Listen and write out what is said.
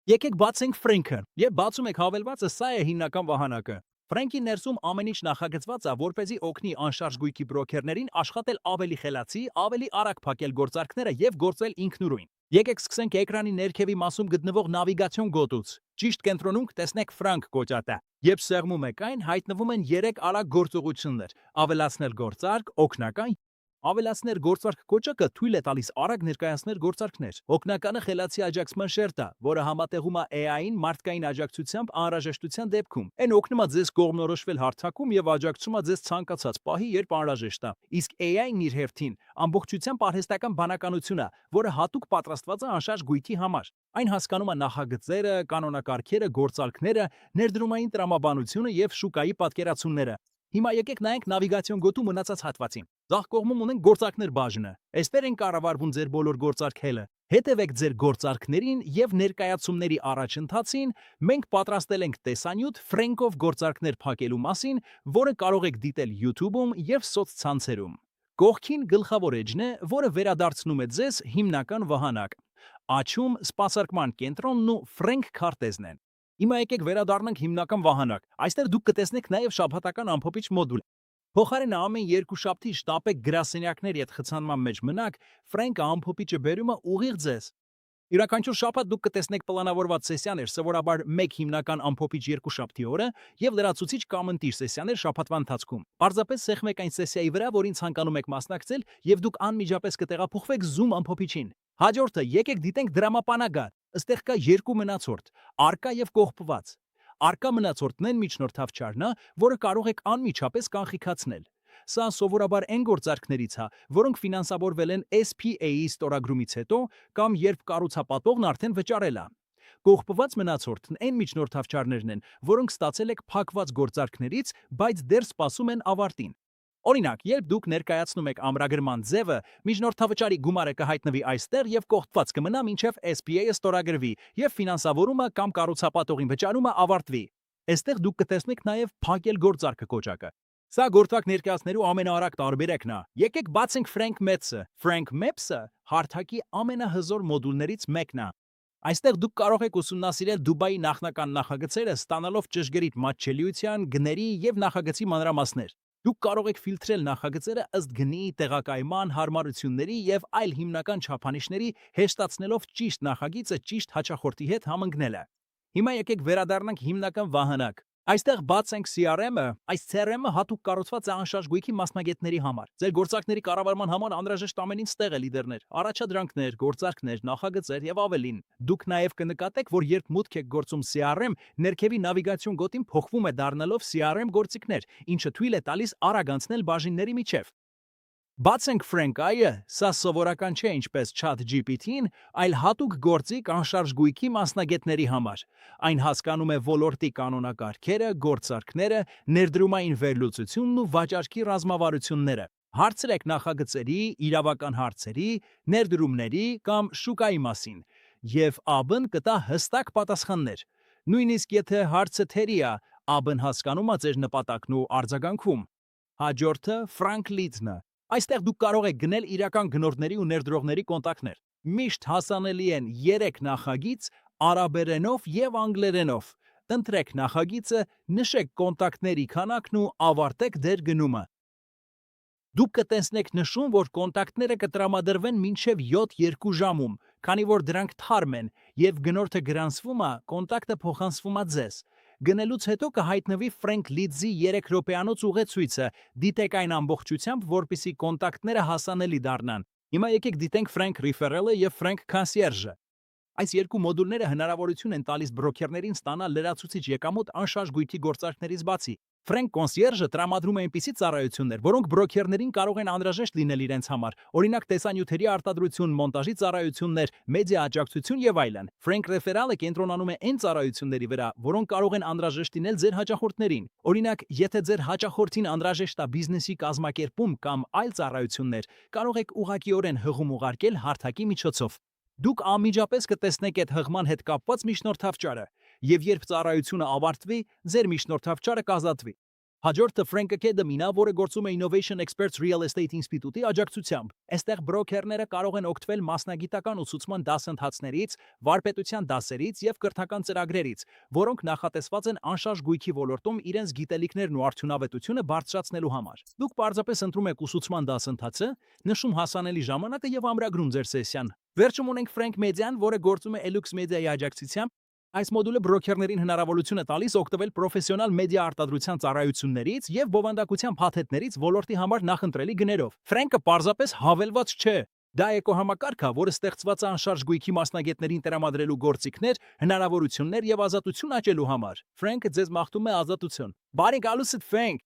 Եկեք բացենք Ֆրենքը, եւ բացում եք հավելվածը, սա է հիմնական վահանակը։ Ֆրենքի ներսում ամեն ինչ նախագծված է, որպեսզի օգնի անշարժ գույքի բրոքերներին աշխատել ավելի խելացի, ավելի արագ փակել գործարքները եւ գործել ինքնուրույն։ Եկեք սկսենք էկրանի ներքևի մասում գտնվող նավիգացիոն գոտուց։ Ճիշտ կենտրոնում կտեսնեք Ֆրանկ կոճատը։ Երբ սեղմում եք այն, հայտնվում են 3 արագ գործողություններ՝ ավելացնել գործարք, օգնական, ավելացնել գործարք կոճակը թույլ է տալիս արագ ներկայացնել գործարքներ։ Օգնականը խելացի աջակցման շերտ է, որը համատեղում է AI-ին մարդկային աջակցությամբ անհրաժեշտության դեպքում։ Այն օգնում է ձեզ կողմնորոշվել հարթակում եւ աջակցում է ձեզ ցանկացած պահի, երբ անհրաժեշտ է։ Իսկ AI-ն իր հերթին ամբողջությամբ արհեստական բանականություն է, որը հատուկ պատրաստված է անշարժ գույքի համար։ Այն հասկանում է նախագծերը, կանոնակարգերը, գործարքները, ներդրումային տրամաբանությունը եւ շուկայի պատկերացումները։ Հիմա եկեք նայենք նավիգացիոն գոտու մնացած հատվածին։ Ձախ կողմում ունենք գործարքներ բաժինը։ Այստեղ են կառավարվում ձեր բոլոր գործարքերը։ Հետևեք ձեր գործարքներին եւ ներկայացումների առաջընթացին։ Մենք պատրաստել ենք տեսանյութ Ֆրենկով գործարքներ փակելու մասին, որը կարող եք դիտել YouTube-ում եւ սոցցանցերում։ Կողքին գլխավոր էջն է, որը վերադարձնում է ձեզ հիմնական վահանակ։ Աչում սպասարկման կենտրոնն ու Ֆրենք քարտեզն են։ Հիմա եկեք վերադառնանք հիմնական վահանակ։ Այստեղ դուք կտեսնեք նաև շաբաթական ամփոփիչ մոդուլ։ Փոխարենը ամեն երկուշաբթի շտապեք գրասենյակների հետ խցանման մեջ մնաք, Ֆրենկը ամփոփիչը բերում է ուղիղ ձեզ։ Յուրաքանչյուր շաբաթ դուք կտեսնեք պլանավորված սեսիաներ, սովորաբար մեկ հիմնական ամփոփիչ երկուշաբթի օրը եւ լրացուցիչ կամ ընտիր սեսիաներ շաբաթվա ընթացքում։ Պարզապես սեղմեք այն սեսիայի վրա, որին ցանկանում եք մասնակցել, եւ դուք անմիջապես կտեղափոխվեք Zoom ամփոփիչին։ Հաջորդը եկեք դիտենք դրամապանակը։ Այստեղ կա երկու մնացորդ՝ արկա եւ կողպված։ Արկա մնացորդն են միջնորդավճարն է, որը կարող եք անմիջապես կանխիկացնել։ Սա սովորաբար այն գործարքներից է, որոնք ֆինանսավորվել են SPA-ի ստորագրումից հետո կամ երբ կառուցապատողն արդեն վճարել է։ Կողպված մնացորդն այն միջնորդավճարներն են, որոնք ստացել եք փակված գործարքներից, բայց դեռ սպասում են ավարտին։ Օրինակ, երբ դուք ներկայացնում եք ամրագրման ձևը, միջնորդավճարի գումարը կհայտնվի այստեղ եւ կողպված կմնա մինչեւ SPA-ը ստորագրվի եւ ֆինանսավորումը կամ կառուցապատողին վճարումը ավարտվի։ Այստեղ դուք կտեսնեք նաեւ փակել գործարքը կոճակը։ Սա գործարք ներկայացնելու ամենաարագ տարբերակն է։ Եկեք բացենք Frank Maps-ը։ Frank Maps-ը հարթակի ամենահզոր մոդուլներից մեկն է։ Այստեղ դուք կարող եք ուսումնասիրել Դուբայի նախնական նախագծերը, ստանալով ճշգրիտ մատչելիության, գների եւ նախագծի մանրամասներ։ Դուք կարող եք ֆիլտրել նախագծերը ըստ գնի, տեղակայման, հարմարությունների եւ այլ հիմնական չափանիշների, հեշտացնելով ճիշտ նախագիծը ճիշտ հաճախորդի հետ համընկնելը։ Հիմա եկեք վերադառնանք հիմնական վահանակ։ Այստեղ բացենք CRM-ը, այս CRM-ը հատուկ կառուցված է անշարժ գույքի մասնագետների համար։ Ձեր գործարքների կառավարման համար անհրաժեշտ ամեն ինչ ստեղ է լիդերներ, առաջադրանքներ, գործարքներ, նախագծեր եւ ավելին։ Դուք նաեւ կնկատեք, որ երբ մուտք եք գործում CRM, ներքևի նավիգացիոն գոտին փոխվում է դառնալով CRM գործիքներ, ինչը թույլ է տալիս արագ անցնել բաժինների միջև։ Բացենք Frank-ը, սա սովորական չէ ինչպես ChatGPT-ին, այլ հատուկ գործիք անշարժ գույքի մասնագետների համար։ Այն հասկանում է ոլորտի կանոնակարգերը, գործարքները, ներդրումային վերլուծությունն ու վաճառքի ռազմավարությունները։ Հարցրեք նախագծերի, իրավական հարցերի, ներդրումների կամ շուկայի մասին, եւ ԱԲ-ն կտա հստակ պատասխաններ։ Նույնիսկ եթե հարցը թերի է, ԱԲ-ն հասկանում է ձեր նպատակն ու արձագանքում։ Հաջորդը Frank Leads-ն է։ Այստեղ դուք կարող եք գնել իրական գնորդների ու ներդրողների կոնտակտներ։ Միշտ հասանելի են 3 նախագիծ արաբերենով եւ անգլերենով։ Ընտրեք նախագիծը, նշեք կոնտակտների քանակն ու ավարտեք դեր գնումը։ Դուք կտեսնեք նշում, որ կոնտակտները կտրամադրվեն մինչև 7-2 ժամում, քանի որ դրանք թարմ են, եւ գնորդը գրանցվում է, կոնտակտը փոխանցվում է ձեզ։ Գնելուց հետո կհայտնվի Frank Leads-ի 3 րոպեանոց ուղեցույցը, դիտեք այն ամբողջությամբ, որպեսզի կոնտակտները հասանելի դառնան։ Հիմա եկեք դիտենք Frank Referral-ը եւ Frank Concierge-ը։ Այս երկու մոդուլները հնարավորություն են տալիս բրոքերներին ստանալ լրացուցիչ եկամուտ անշարժ գույքի գործարքներից բացի։ Frank Concierge-ը տրամադրում է այնպիսի ծառայություններ, որոնք բրոքերներին կարող են անհրաժեշտ լինել իրենց համար, օրինակ տեսանյութերի արտադրություն, մոնտաժի ծառայություններ, մեդիա աջակցություն եւ այլն։ Frank Referral-ը կենտրոնանում է այն ծառայությունների վրա, որոնք կարող են անհրաժեշտ լինել ձեր հաճախորդներին։ Օրինակ, եթե ձեր հաճախորդին անհրաժեշտ է բիզնեսի կազմակերպում կամ այլ ծառայություններ, կարող եք ուղղակիորեն հղում ուղարկել հարթակի միջոցով։ Դուք անմիջապես կտեսնեք այդ հղման հետ կապված միջնորդավճարը, եւ երբ ծառայությունը ավարտվի, ձեր միջնորդավճարը կազատվի։ Հաջորդը Frank Academy-ն է, որը գործում է Innovation Experts Real Estate ինստիտուտի աջակցությամբ։ Այստեղ բրոքերները կարող են օգտվել մասնագիտական ուսուցման դասընթացներից, վարպետության դասերից եւ կրթական ծրագրերից, որոնք նախատեսված են անշարժ գույքի ոլորտում իրենց գիտելիքներն ու արդյունավետությունը բարձրացնելու համար։ Դուք պարզապես ընտրում եք ուսուցման դասընթացը, նշում հասանելի ժամանակը եւ ամրագրում ձեր սեսիան։ Վերջում ունենք Frank Media-ն, որը գործում է Elux Media-ի աջակցությամբ։ Այս մոդուլը բրոքերներին հնարավորություն է տալիս օգտվել պրոֆեսիոնալ մեդիա արտադրության ծառայություններից եւ բովանդակության փաթեթներից ոլորտի համար նախընտրելի գներով։ Frank-ը պարզապես հավելված չէ։ Դա էկոհամակարգ է, որը ստեղծված է անշարժ գույքի մասնագետներին տրամադրելու գործիքներ, հնարավորություններ եւ ազատություն աճելու համար։ Frank-ը ձեզ մաղթում է ազատություն։ Բարի գալուստ, Frank։